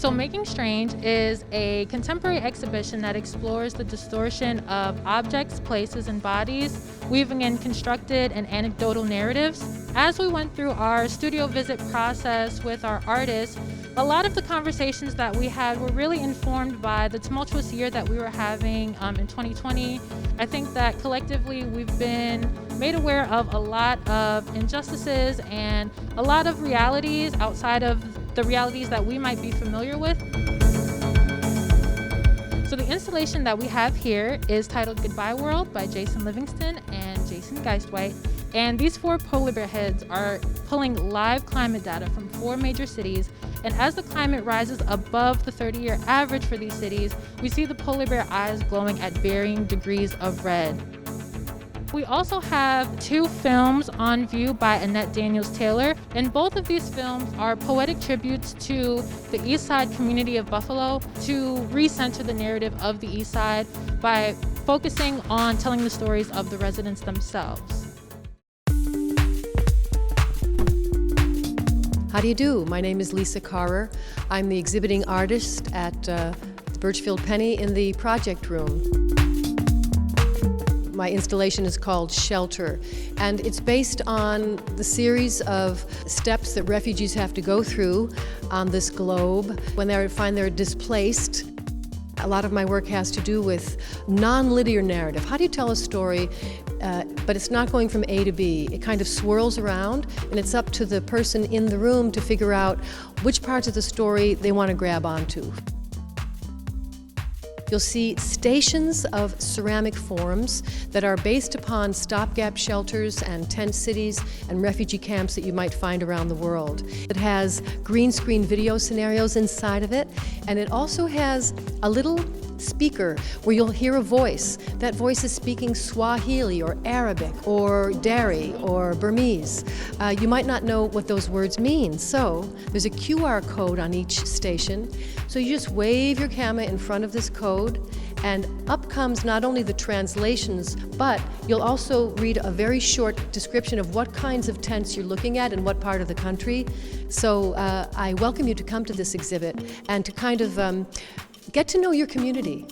So Making Strange is a contemporary exhibition that explores the distortion of objects, places, and bodies, weaving in constructed and anecdotal narratives. As we went through our studio visit process with our artists, a lot of the conversations that we had were really informed by the tumultuous year that we were having in 2020. I think that collectively we've been made aware of a lot of injustices and a lot of realities outside of the realities that we might be familiar with. So the installation that we have here is titled Goodbye World by Jason Livingston and Jason Geistwhite. And these 4 polar bear heads are pulling live climate data from 4 major cities. And as the climate rises above the 30-year average for these cities, we see the polar bear eyes glowing at varying degrees of red. We also have 2 films on view by Annette Daniels-Taylor, and both of these films are poetic tributes to the East Side community of Buffalo to recenter the narrative of the East Side by focusing on telling the stories of the residents themselves. How do you do? My name is Lisa Carrer. I'm the exhibiting artist at Burchfield Penney in the project room. My installation is called Shelter, and it's based on the series of steps that refugees have to go through on this globe when they find they're displaced. A lot of my work has to do with non-linear narrative. How do you tell a story, but it's not going from A to B? It kind of swirls around, and it's up to the person in the room to figure out which parts of the story they want to grab onto. You'll see stations of ceramic forms that are based upon stopgap shelters and tent cities and refugee camps that you might find around the world. It has green screen video scenarios inside of it, and it also has a little speaker where you'll hear a voice. That voice is speaking Swahili or Arabic or Dari or Burmese. You might not know what those words mean, so there's a QR code on each station. So you just wave your camera in front of this code, and up comes not only the translations, but you'll also read a very short description of what kinds of tents you're looking at and what part of the country. So I welcome you to come to this exhibit and to kind of get to know your community.